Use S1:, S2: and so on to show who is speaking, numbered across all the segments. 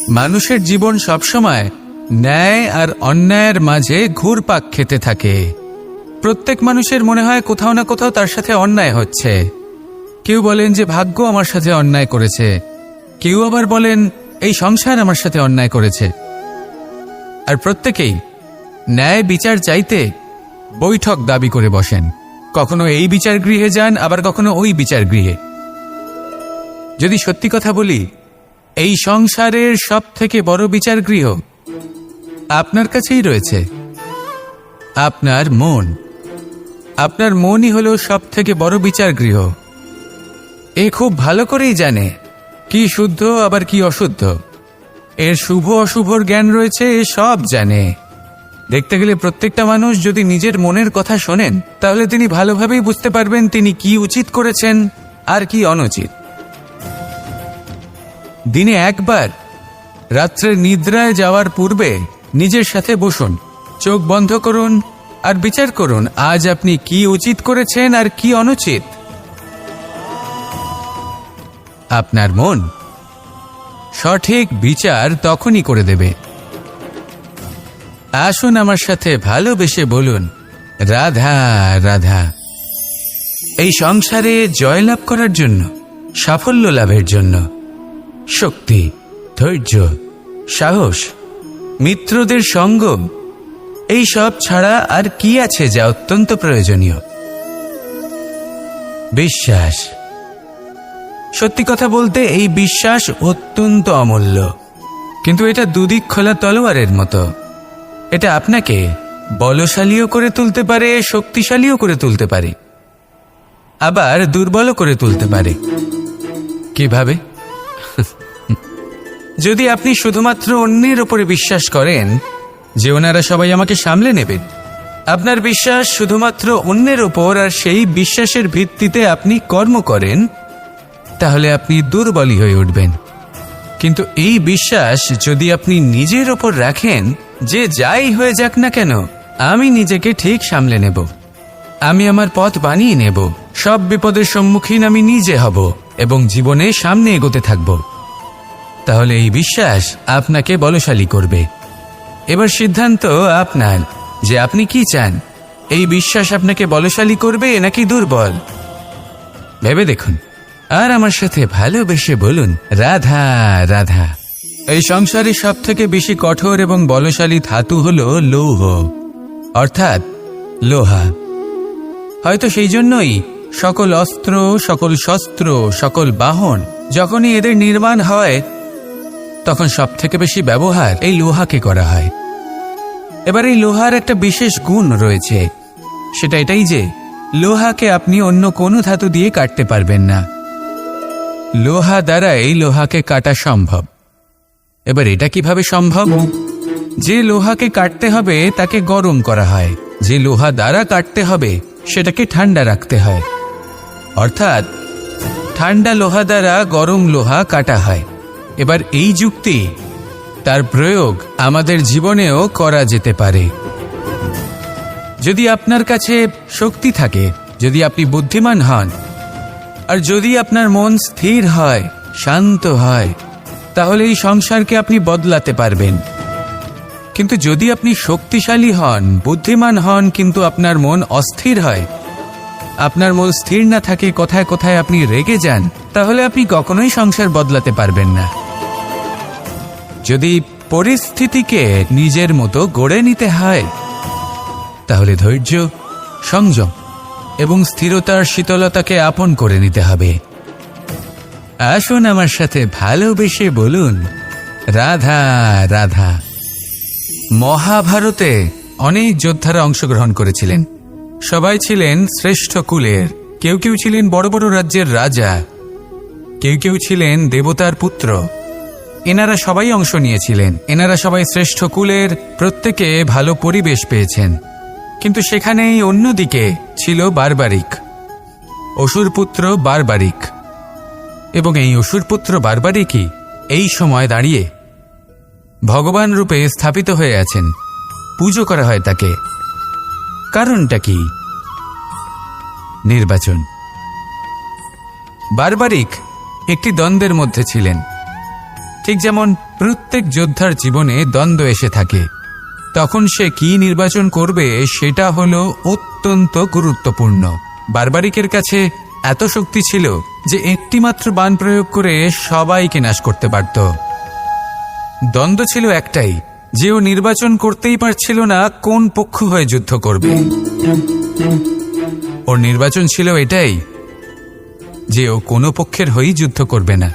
S1: মানুষের জীবন সবসময় ন্যায় আর অন্যায়ের মাঝে ঘুরপাক খেতে থাকে। প্রত্যেক মানুষের মনে হয় কোথাও না কোথাও তার সাথে অন্যায় হচ্ছে। কেউ বলেন যে ভাগ্য আমার সাথে অন্যায় করেছে, কেউ আবার বলেন এই সংসার আমার সাথে অন্যায় করেছে। আর প্রত্যেকেই ন্যায় বিচার চাইতে বৈঠক দাবি করে বসেন। কখনো এই বিচার গৃহে যান, আবার কখনো ওই বিচার গৃহে। যদি সত্যি কথা বলি, এই সংসারের সব থেকে বড় বিচার গৃহ আপনার কাছেই রয়েছে, আপনার মন। আপনার মনই হলো সব থেকে বড় বিচার গৃহ। এ খুব ভালো করেই জানে কি শুদ্ধ আবার কি অশুদ্ধ, এর শুভ অশুভর জ্ঞান রয়েছে, এ সব জানে। দেখতে গেলে প্রত্যেকটা মানুষ যদি নিজের মনের কথা শোনেন, তাহলে তিনি ভালোভাবেই বুঝতে পারবেন তিনি কি উচিত করেছেন আর কি অনুচিত। দিনে একবার রাত্রে নিদ্রায় যাওয়ার পূর্বে নিজের সাথে বসুন, চোখ বন্ধ করুন আর বিচার করুন আজ আপনি কি উচিত করেছেন আর কি অনুচিত। আপনার মন সঠিক বিচার তখনই করে দেবে। আসুন আমার সাথে ভালোবেসে বলুন, রাধা রাধা। এই সংসারে জয়লাভ করার জন্য, সাফল্য লাভের জন্য শক্তি, ধৈর্য, সাহস, মিত্রদের সঙ্গ, এই সব ছাড়া আর কি আছে যা অত্যন্ত প্রয়োজনীয়? বিশ্বাস। সত্যি কথা বলতে এই বিশ্বাস অত্যন্ত অমূল্য, কিন্তু এটা দুদিক খোলা তলোয়ারের মতো। এটা আপনাকে বলশালীও করে তুলতে পারে, শক্তিশালীও করে তুলতে পারে, আবার দুর্বলও করে তুলতে পারে। কিভাবে? যদি আপনি শুধুমাত্র অন্যের উপরে বিশ্বাস করেন যে ওনারা সবাই আমাকে সামলে নেবেন, আপনার বিশ্বাস শুধুমাত্র অন্যের উপর, আর সেই বিশ্বাসের ভিত্তিতে আপনি কর্ম করেন, তাহলে আপনি দুর্বলই হয়ে উঠবেন। কিন্তু এই বিশ্বাস যদি আপনি নিজের ওপর রাখেন যে যাই হয়ে যাক না কেন আমি নিজেকে ঠিক সামলে নেব, আমি আমার পথ বানিয়ে নেব, সব বিপদের সম্মুখীন আমি নিজে হব এবং জীবনে সামনে এগোতে থাকব, তাহলে এই বিশ্বাস আপনাকে বলশালী করবে। এবার সিদ্ধান্ত আপনার যে আপনি কি চান, এই বিশ্বাস আপনাকে বলশালী করবে নাকি দুর্বল। ভেবে দেখুন আর আমার সাথে ভালোবেসে বলুন, রাধা রাধা। এই সংসারে সব থেকে বেশি কঠোর এবং বলশালী ধাতু হল লৌহ, অর্থাৎ লোহা। হয়তো সেই জন্যই সকল অস্ত্র, সকল শস্ত্র, সকল বাহন যখনই এদের নির্মাণ হয় তখন সব থেকে বেশি ব্যবহার এই লোহাকে করা হয়। এবার এই লোহার একটা বিশেষ গুণ রয়েছে, সেটা এটাই যে লোহাকে আপনি অন্য কোনো ধাতু দিয়ে কাটতে পারবেন না। লোহা দ্বারাই লোহাকে কাটা সম্ভব। এবার এটা কিভাবে সম্ভব? যে লোহাকে কাটতে হবে তাকে গরম করা হয়, যে লোহা দ্বারা কাটতে হবে সেটাকে ঠান্ডা রাখতে হয়, অর্থাৎ ঠান্ডা লোহা দ্বারা গরম লোহা কাটা হয়। এবার এই যুক্তি, তার প্রয়োগ আমাদের জীবনেও করা যেতে পারে। যদি আপনার কাছে শক্তি থাকে, যদি আপনি বুদ্ধিমান হন, আর যদি আপনার মন স্থির হয়, শান্ত হয়, তাহলে এই সংসারকে আপনি বদলাতে পারবেন। কিন্তু যদি আপনি শক্তিশালী হন, বুদ্ধিমান হন, কিন্তু আপনার মন অস্থির হয়, আপনার মন স্থির না থাকে, কোথায় কোথায় আপনি রেগে যান, তাহলে আপনি কখনোই সংসার বদলাতে পারবেন না। যদি পরিস্থিতিকে নিজের মতো গড়ে নিতে হয়, তাহলে ধৈর্য, সংযম এবং স্থিরতার শীতলতাকে আপন করে নিতে হবে। আসুন আমার সাথে ভালোবেসে বলুন, রাধা রাধা। মহাভারতে অনেক যোদ্ধারা অংশগ্রহণ করেছিলেন। সবাই ছিলেন শ্রেষ্ঠ কুলের। কেউ কেউ ছিলেন বড় বড় রাজ্যের রাজা, কেউ কেউ ছিলেন দেবতার পুত্র। এনারা সবাই অংশ নিয়েছিলেন। এনারা সবাই শ্রেষ্ঠ কুলের, প্রত্যেকে ভালো পরিবেশ পেয়েছেন। কিন্তু সেখানেই অন্যদিকে ছিল বারবারিক, অসুরপুত্র বারবারিক। এবং এই অসুরপুত্র বারবারিকই এই সময় দাঁড়িয়ে ভগবান রূপে স্থাপিত হয়ে আছেন, পুজো করা হয় তাকে। কারণটা কি? নির্বাচন। বারবারিক একটি দ্বন্দ্বের মধ্যে ছিলেন। ঠিক যেমন প্রত্যেক যোদ্ধার জীবনে দ্বন্দ্ব এসে থাকে, তখন সে কি নির্বাচন করবে সেটা হলো অত্যন্ত গুরুত্বপূর্ণ। বারবারিকের কাছে এত শক্তি ছিল যে একটিমাত্র বাণ প্রয়োগ করে সবাইকে নাশ করতে পারত। দ্বন্দ্ব ছিল একটাই, যে ও নির্বাচন করতেই পারছিল না কোন পক্ষ হয়ে যুদ্ধ করবে। ওর নির্বাচন ছিল এটাই যে ও কোনো পক্ষের হয়েই যুদ্ধ করবে না,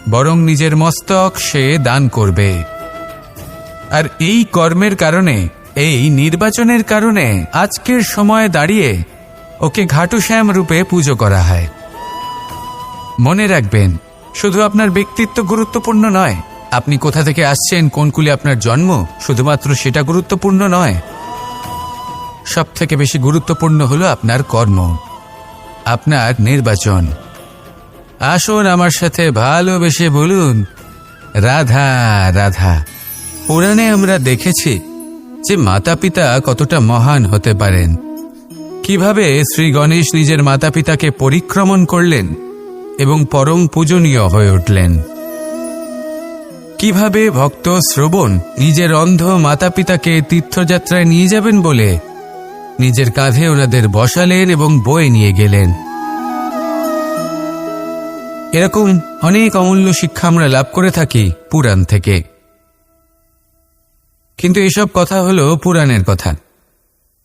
S1: বরং নিজের মস্তক সে দান করবে। আর এই কর্মের কারণে, এই নির্বাচনের কারণে আজকের সময়ে দাঁড়িয়ে ওকে ঘাটুশ্যাম রূপে পুজো করা হয়। মনে রাখবেন, শুধু আপনার ব্যক্তিত্ব গুরুত্বপূর্ণ নয়, আপনি কোথা থেকে আসছেন, কোন কুলে আপনার জন্ম, শুধুমাত্র সেটা গুরুত্বপূর্ণ নয়। সব থেকে বেশি গুরুত্বপূর্ণ হলো আপনার কর্ম, আপনার নির্বাচন। আসুন আমার সাথে ভালোবেসে বলুন, রাধা রাধা। পুরাণে আমরা দেখেছি যে মাতা পিতা কতটা মহান হতে পারেন, কিভাবে শ্রী গণেশ নিজের মাতা পিতাকে পরিক্রমণ করলেন এবং পরম পূজনীয় হয়ে উঠলেন। কিভাবে ভক্ত শ্রবণ নিজের অন্ধ মাতা পিতাকে তীর্থযাত্রায় নিয়ে যাবেন বলে নিজের কাঁধে ওনাদের বসালেন এবং বয়ে নিয়ে গেলেন। এরকম অনেক অমূল্য শিক্ষা আমরা লাভ করে থাকি পুরাণ থেকে। কিন্তু এসব কথা হলো পুরাণের কথা।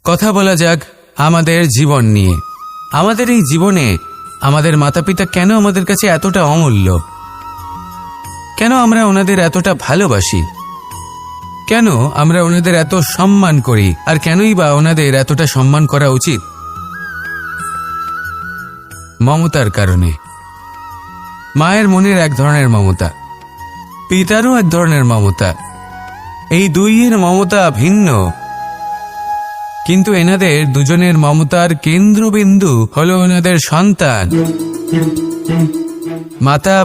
S1: কথা বলা যাক আমাদের জীবন নিয়ে। আমাদের এই জীবনে আমাদের মাতা পিতা কেন আমাদের কাছে এতটা অমূল্য? কেন আমরা ওনাদের এতটা ভালোবাসি? কেন আমরা ওনাদের এত সম্মান করি? আর কেনই বা ওনাদের এতটা সম্মান করা উচিত? মমতার কারণে। মায়ের মনের এক ধরনের মমতা, পিতারও এক ধরনের মমতা। এই দুইয়ের মমতা ভিন্ন, কিন্তু এনাদের দুজনের মমতার কেন্দ্রবিন্দু হলো ওনাদের সন্তান। মাতা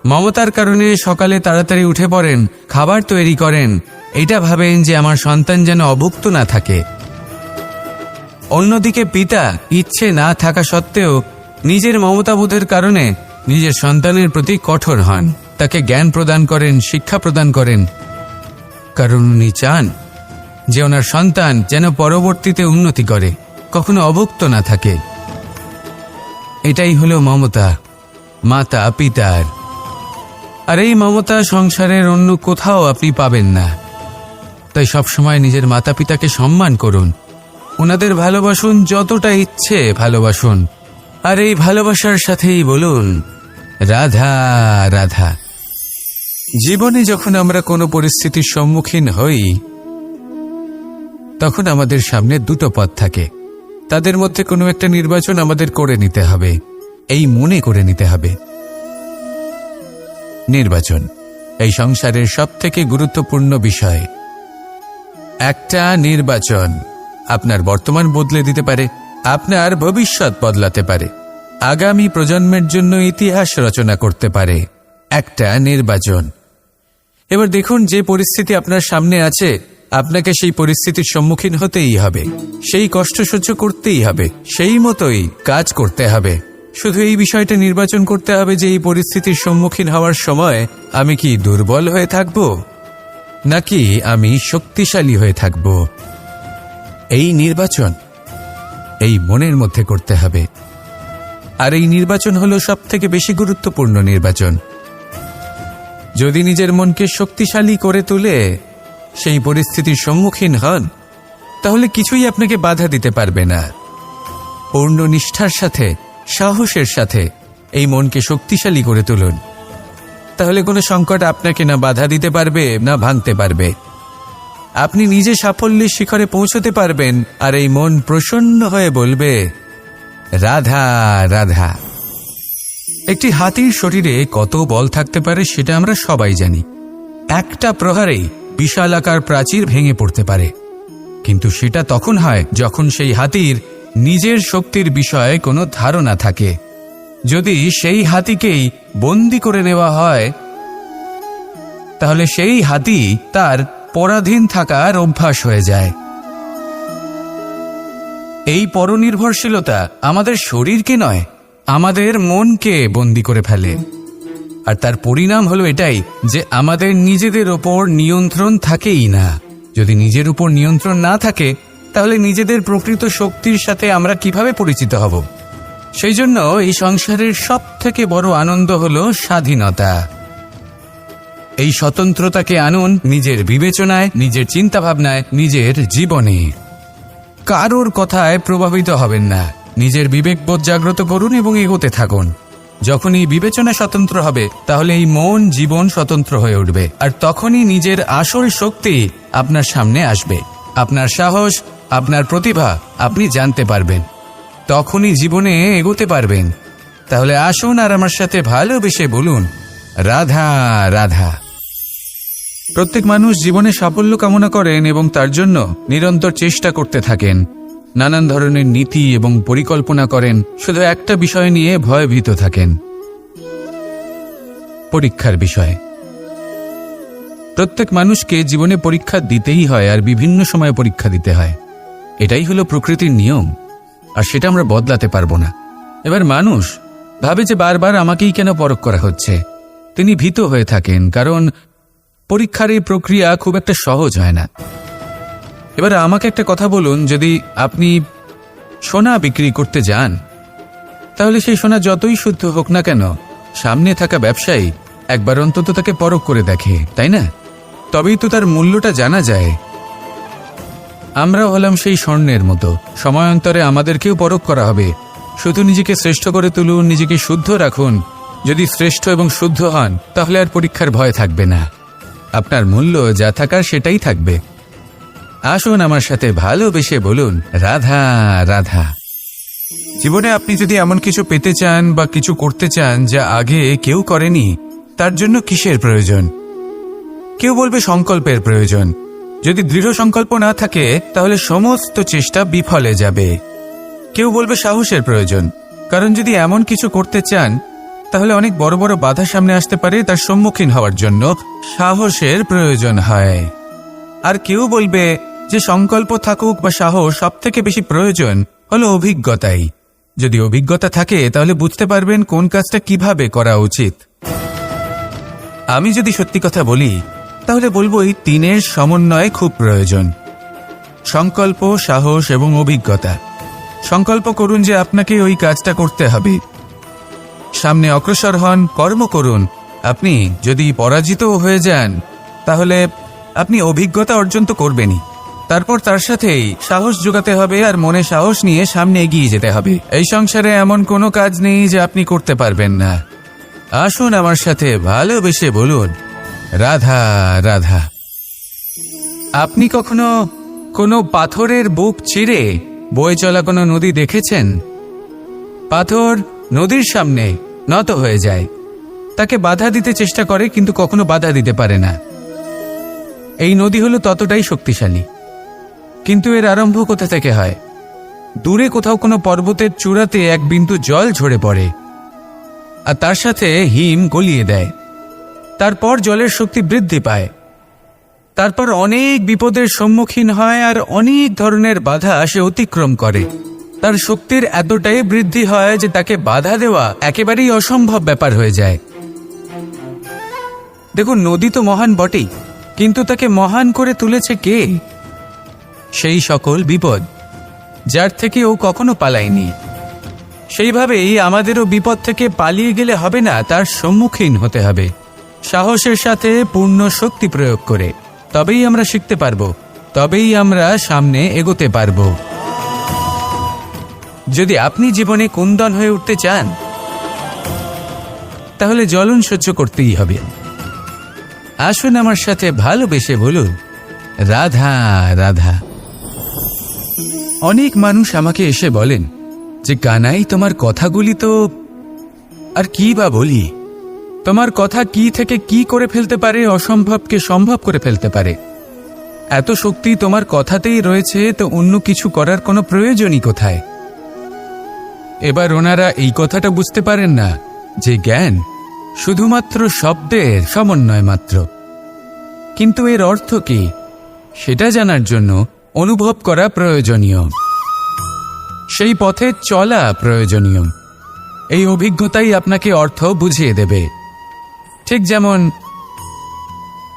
S1: মমতার কারণে সকালে তাড়াতাড়ি উঠে পড়েন, খাবার তৈরি করেন, এটা ভাবেন যে আমার সন্তান যেন অভুক্ত না থাকে। অন্যদিকে পিতা ইচ্ছে না থাকা সত্ত্বেও নিজের মমতাবোধের কারণে নিজের সন্তানের প্রতি কঠোর হন, তাকে জ্ঞান প্রদান করেন, শিক্ষা প্রদান করেন, কারণ উনি চান যে ওনার সন্তান যেন পরবর্তীতে উন্নতি করে, কখনো অভুক্ত না থাকে। এটাই হলো মমতা মাতা পিতার। আর এই মমতা সংসারের অন্য কোথাও আপনি পাবেন না। তাই সবসময় নিজের মাতা পিতাকে সম্মান করুন, ওনাদের ভালোবাসুন, যতটা ইচ্ছে ভালোবাসুন। আর এই ভালোবাসার সাথেই বলুন, রাধা রাধা। জীবনে যখন আমরা কোনো পরিস্থিতির সম্মুখীন হই, তখন আমাদের সামনে দুটো পথ থাকে। তাদের মধ্যে কোনো একটা নির্বাচন আমাদের করে নিতে হবে, এই মনে করে নিতে হবে। নির্বাচন এই সংসারের সবথেকে গুরুত্বপূর্ণ বিষয়। একটা নির্বাচন আপনার বর্তমান বদলে দিতে পারে, আপনার ভবিষ্যৎ বদলাতে পারে, আগামী প্রজন্মের জন্য ইতিহাস রচনা করতে পারে। একটা নির্বাচন। এবার দেখুন, যে পরিস্থিতি আপনার সামনে আছে, আপনাকে সেই পরিস্থিতির সম্মুখীন হতেই হবে, সেই কষ্ট সহ্য করতেই হবে, সেই মতোই কাজ করতে হবে। শুধু এই বিষয়টা নির্বাচন করতে হবে যে এই পরিস্থিতির সম্মুখীন হওয়ার সময় আমি কি দুর্বল হয়ে থাকব নাকি আমি শক্তিশালী হয়ে থাকব। এই নির্বাচন এই মনের মধ্যে করতে হবে। আর এই নির্বাচন হলো সবথেকে বেশি গুরুত্বপূর্ণ নির্বাচন। যদি নিজের মনকে শক্তিশালী করে তুলে সেই পরিস্থিতির সম্মুখীন হন, তাহলে কিছুই আপনাকে বাধা দিতে পারবে না। পূর্ণ নিষ্ঠার সাথে, সাহসের সাথে এই মনকে শক্তিশালী করে তুলুন, তাহলে কোনো সংকট আপনাকে না বাধা দিতে পারবে না ভাঙতে পারবে। আপনি নিজে সাফল্যের শিখরে পৌঁছতে পারবেন। আর এই মন প্রসন্ন হয়ে বলবে, রাধা রাধা। একটি হাতির শরীরে কত বল থাকতে পারে সেটা আমরা সবাই জানি। একটা প্রহারেই বিশালাকার প্রাচীর ভেঙে পড়তে পারে, কিন্তু সেটা তখন হয় যখন সেই হাতির নিজের শক্তির বিষয়ে কোনো ধারণা থাকে। যদি সেই হাতিকেই বন্দি করে নেওয়া হয়, তাহলে সেই হাতি তার পরাধীন থাকার অভ্যাস হয়ে যায়। এই পরনির্ভরশীলতা আমাদের শরীরকে নয়, আমাদের মনকে বন্দি করে ফেলে। আর তার পরিণাম হলো এটাই যে আমাদের নিজেদের ওপর নিয়ন্ত্রণ থাকেই না। যদি নিজের উপর নিয়ন্ত্রণ না থাকে তাহলে নিজেদের প্রকৃত শক্তির সাথে আমরা কিভাবে পরিচিত হব? সেই জন্য এই সংসারের সবথেকে বড় আনন্দ হলো স্বাধীনতা। এই স্বতন্ত্রতাকে আনুন নিজের বিবেচনায়, নিজের চিন্তাভাবনায়, নিজের জীবনে। কারোর কথায় প্রভাবিত হবেন না। নিজের বিবেকবোধ জাগ্রত করুন এবং এগোতে থাকুন। যখন এই বিবেচনা স্বতন্ত্র হবে তাহলে এই মন জীবন স্বতন্ত্র হয়ে উঠবে, আর তখনই নিজের আসল শক্তি আপনার সামনে আসবে। আপনার সাহস, আপনার প্রতিভা আপনি জানতে পারবেন, তখনই জীবনে এগোতে পারবেন। তাহলে আসুন আর আমার সাথে ভালোবেসে বলুন, রাধা রাধা। প্রত্যেক মানুষ জীবনে সাফল্য কামনা করেন এবং তার জন্য নিরন্তর চেষ্টা করতে থাকেন। নানান ধরনের নীতি এবং পরিকল্পনা করেন, শুধু একটা বিষয় নিয়ে ভয়ভীত থাকেন, পরীক্ষার বিষয়। প্রত্যেক মানুষকে জীবনে পরীক্ষা দিতেই হয়, আর বিভিন্ন সময়ে পরীক্ষা দিতে হয়। এটাই হলো প্রকৃতির নিয়ম, আর সেটা আমরা বদলাতে পারবো না। এবার মানুষ ভাবে যে বারবার আমাকেই কেন পরখ করা হচ্ছে। তিনি ভীত হয়ে থাকেন, কারণ পরীক্ষার এই প্রক্রিয়া খুব একটা সহজ হয় না। এবার আমাকে একটা কথা বলুন, যদি আপনি সোনা বিক্রি করতে যান, তাহলে সেই সোনা যতই শুদ্ধ হোক না কেন, সামনে থাকা ব্যবসায়ী একবার অন্তত তাকে পরখ করে দেখে, তাই না? তবেই তো তার মূল্যটা জানা যায়। আমরা হলাম সেই স্বর্ণের মতো, সময়ান্তরে আমাদেরকেও পরখ করা হবে। শুধু নিজেকে শ্রেষ্ঠ করে তুলুন, নিজেকে শুদ্ধ রাখুন। যদি শ্রেষ্ঠ এবং শুদ্ধ হন তাহলে আর পরীক্ষার ভয় থাকবে না। আপনার মূল্য যা থাকার সেটাই থাকবে। আসুন আমার সাথে ভালোবেসে বলুন, রাধা রাধা। জীবনে আপনি যদি এমন কিছু পেতে চান বা কিছু করতে চান যা আগে কেউ করেনি, তার জন্য কিসের প্রয়োজন? কেউ বলবে সংকল্পের প্রয়োজন। যদি দৃঢ় সংকল্প না থাকে তাহলে সমস্ত চেষ্টা বিফলে যাবে। কেউ বলবে সাহসের প্রয়োজন, কারণ যদি এমন কিছু করতে চান তাহলে অনেক বড় বড় বাধা সামনে আসতে পারে, তার সম্মুখীন হওয়ার জন্য সাহসের প্রয়োজন হয়। আর কেউ বলবে যে সংকল্প থাকুক বা সাহস, সব থেকে বেশি প্রয়োজন হলো অভিজ্ঞতাই। যদি অভিজ্ঞতা থাকে তাহলে বুঝতে পারবেন কোন কাজটা কিভাবে করা উচিত। আমি যদি সত্যি কথা বলি তাহলে বলবো এই তিনের সমন্বয় খুব প্রয়োজন: সংকল্প, সাহস এবং অভিজ্ঞতা। সংকল্প করুন যে আপনাকে ওই কাজটা করতে হবে, সামনে অগ্রসর হন, কর্ম করুন। আপনি যদি পরাজিত হয়ে যান তাহলে আপনি অভিজ্ঞতা অর্জন তো করবেনই, তারপর তার সাথেই সাহস জোগাতে হবে, আর মনে সাহস নিয়ে সামনে এগিয়ে যেতে হবে। এই সংসারে এমন কোনো কাজ নেই যে আপনি করতে পারবেন না। আসুন আমার সাথে ভালোবেসে বলুন, রাধা রাধা। আপনি কখনো কোনো পাথরের বুক চিরে বয়ে চলা কোনো নদী দেখেছেন? পাথর নদীর সামনে নত হয়ে যায়, তাকে বাধা দিতে চেষ্টা করে কিন্তু কখনো বাধা দিতে পারে না। এই নদী হলো ততটাই শক্তিশালী, কিন্তু এর আরম্ভ কোথা থেকে হয়? দূরে কোথাও কোনো পর্বতের চূড়াতে এক বিন্দু জল ঝরে পড়ে, আর তার সাথে হিম গলিয়ে দেয়। তারপর জলের শক্তি বৃদ্ধি পায়, তারপর অনেক বিপদের সম্মুখীন হয়, আর অনেক ধরনের বাধা সে অতিক্রম করে। তার শক্তির এতটাই বৃদ্ধি হয় যে তাকে বাধা দেওয়া একেবারেই অসম্ভব ব্যাপার হয়ে যায়। দেখুন, নদী তো মহান বটেই, কিন্তু তাকে মহান করে তুলেছে কে? সেই সকল বিপদ যার থেকে ও কখনো পালায়নি। সেইভাবেই আমাদেরও বিপদ থেকে পালিয়ে গেলে হবে না, তার সম্মুখীন হতে হবে সাহসের সাথে, পূর্ণ শক্তি প্রয়োগ করে। তবেই আমরা শিখতে পারবো, তবেই আমরা সামনে এগোতে পারবো। যদি আপনি জীবনে কুন্দন হয়ে উঠতে চান তাহলে জ্বলন সহ্য করতেই হবে। আসুন আমার সাথে ভালোবেসে বলুন, রাধা রাধা। অনেক মানুষ আমাকে এসে বলেন যে কানাই, তোমার কথাগুলি তো আর কি বা বলি, তোমার কথা কি থেকে কি করে ফেলতে পারে, অসম্ভবকে সম্ভব করে ফেলতে পারে। এত শক্তি তোমার কথাতেই রয়েছে, তো অন্য কিছু করার কোনো প্রয়োজনই কোথায়? এবার ওনারা এই কথাটা বুঝতে পারেন না যে জ্ঞান শুধুমাত্র শব্দের সমন্বয় মাত্র, কিন্তু এর অর্থ কি সেটা জানার জন্য অনুভব করা প্রয়োজনীয়, সেই পথে চলা প্রয়োজনীয়। এই অভিজ্ঞতাই আপনাকে অর্থ বুঝিয়ে দেবে। ঠিক যেমন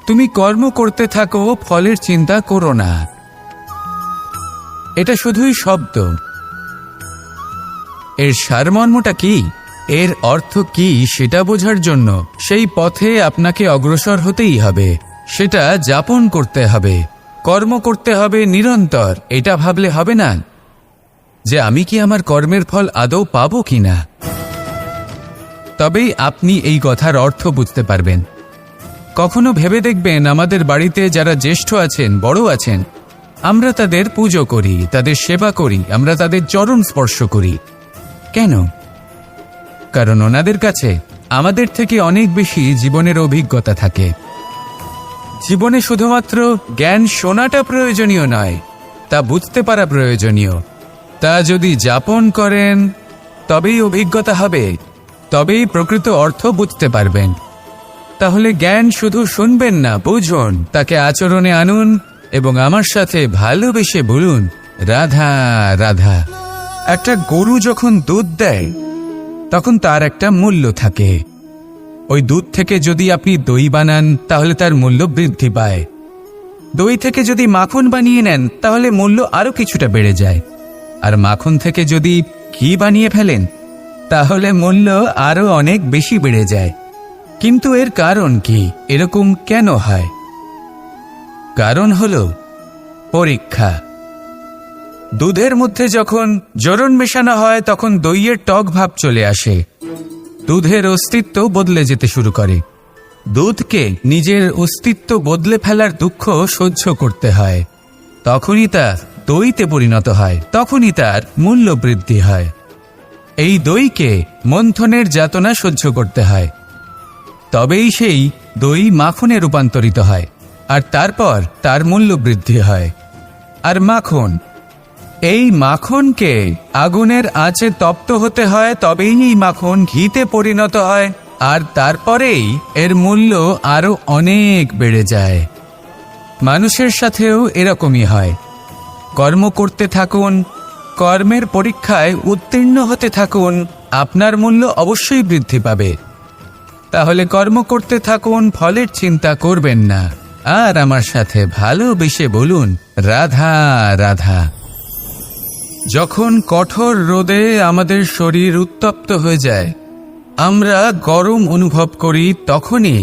S1: তুমি কর্ম করতে থাকো, ফলের চিন্তা করো না। এটা শুধুই শব্দ। এর সারমর্মটা কি, এর অর্থ কি সেটা বোঝার জন্য সেই পথে আপনাকে অগ্রসর হতেই হবে, সেটা যাপন করতে হবে, কর্ম করতে হবে নিরন্তর। এটা ভাবলে হবে না যে আমি কি আমার কর্মের ফল আদৌ পাবো কিনা। তবেই আপনি এই কথার অর্থ বুঝতে পারবেন। কখনো ভেবে দেখবেন, আমাদের বাড়িতে যারা জ্যেষ্ঠ আছেন, বড় আছেন, আমরা তাদের পুজো করি, তাদের সেবা করি, আমরা তাদের চরণ স্পর্শ করি। কেন? কারণ ওনাদের কাছে আমাদের থেকে অনেক বেশি জীবনের অভিজ্ঞতা থাকে। জীবনে শুধুমাত্র জ্ঞান শোনাটা প্রয়োজনীয় নয়, তা বুঝতে পারা প্রয়োজনীয়। তা যদি যাপন করেন তবেই অভিজ্ঞতা হবে, তবেই প্রকৃত অর্থ বুঝতে পারবেন। তাহলে জ্ঞান শুধু শুনবেন না, বুঝুন, তাকে আচরণে আনুন এবং আমার সাথে ভালোবেসে বলুন, রাধা রাধা। একটা গরু যখন দুধ দেয় তখন তার একটা মূল্য থাকে। ওই দুধ থেকে যদি আপনি দই বানান তাহলে তার মূল্য বৃদ্ধি পায়। দই থেকে যদি মাখন বানিয়ে নেন তাহলে মূল্য আরো কিছুটা বেড়ে যায়। আর মাখন থেকে যদি ঘি বানিয়ে ফেলেন তাহলে মূল্য আরো অনেক বেশি বেড়ে যায়। কিন্তু এর কারণ কি? এরকম কেন হয়? কারণ হলো পরীক্ষা। দুধের মধ্যে যখন জোরন মেশানো হয় তখন দইয়ের টক ভাব চলে আসে, দুধের অস্তিত্ব বদলে যেতে শুরু করে। দুধকে নিজের অস্তিত্ব বদলে ফেলার দুঃখ সহ্য করতে হয়, তখনই তা দইতে পরিণত হয়, তখনই তার মূল্য বৃদ্ধি হয়। এই দইকে মন্থনের যাতনা সহ্য করতে হয়, তবেই সেই দই মাখনে রূপান্তরিত হয়, আর তারপর তার মূল্য বৃদ্ধি হয়। আর মাখন, এই মাখনকে আগুনের আঁচে তপ্ত হতে হয়, তবেই এই মাখন ঘিতে পরিণত হয়, আর তারপরেই এর মূল্য আরো অনেক বেড়ে যায়। মানুষের সাথেও এরকমই হয়। কর্ম করতে থাকুন, কর্মের পরীক্ষায় উত্তীর্ণ হতে থাকুন, আপনার মূল্য অবশ্যই বৃদ্ধি পাবে। তাহলে কর্ম করতে থাকুন, ফলের চিন্তা করবেন না, আর আমার সাথে ভালোবেসে বলুন, রাধা রাধা। যখন কঠোর রোদে আমাদের শরীর উত্তপ্ত হয়ে যায়, আমরা গরম অনুভব করি, তখনই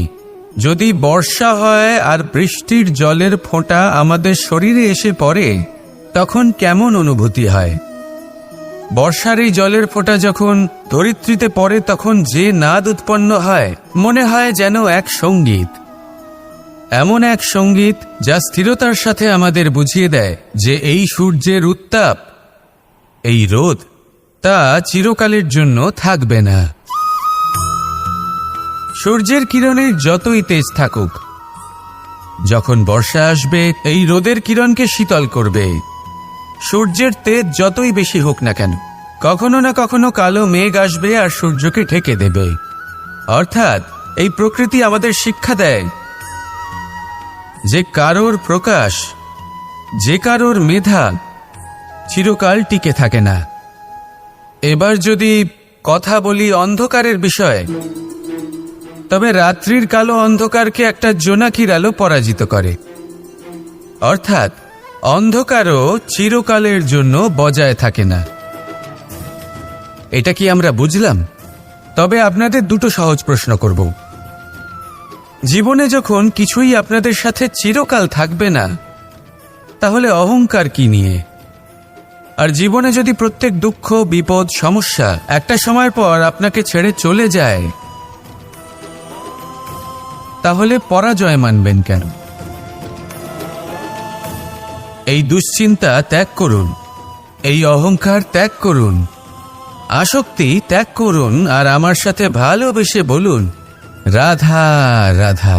S1: যদি বর্ষা হয় আর বৃষ্টির জলের ফোঁটা আমাদের শরীরে এসে পড়ে, তখন কেমন অনুভূতি হয়? বর্ষার এই জলের ফোঁটা যখন ধরিত্রীতে পড়ে তখন যে নাদ উৎপন্ন হয়, মনে হয় যেন এক সঙ্গীত। এমন এক সঙ্গীত যা স্থিরতার সাথে আমাদের বুঝিয়ে দেয় যে এই সূর্যের উত্তাপ, এই রোদ, তা চিরকালের জন্য থাকবে না। সূর্যের কিরণের যতই তেজ থাকুক, যখন বর্ষা আসবে এই রোদের কিরণকে শীতল করবে। সূর্যের তেজ যতই বেশি হোক না কেন, কখনো না কখনো কালো মেঘ আসবে আর সূর্যকে ঢেকে দেবে। অর্থাৎ এই প্রকৃতি আমাদের শিক্ষা দেয় যে কারোর প্রকাশ, যে কারোর মেধা চিরকাল টিকে থাকে না। এবার যদি কথা বলি অন্ধকারের বিষয়ে, তবে রাত্রির কালো অন্ধকারকে একটা জোনাকির আলো পরাজিত করে। অর্থাৎ অন্ধকারও চিরকালের জন্য বজায় থাকে না। এটা কি আমরা বুঝলাম? তবে আপনাদের দুটো সহজ প্রশ্ন করব। জীবনে যখন কিছুই আপনাদের সাথে চিরকাল থাকবে না, তাহলে অহংকার কি নিয়ে? আর জীবনে যদি প্রত্যেক দুঃখ, বিপদ, সমস্যা একটা সময় পর আপনাকে ছেড়ে চলে যায়, তাহলে পরাজয় মানবেন কেন? এই দুশ্চিন্তা ত্যাগ করুন, এই অহংকার ত্যাগ করুন, আসক্তি ত্যাগ করুন, আর আমার সাথে ভালোবেসে বলুন, রাধা রাধা।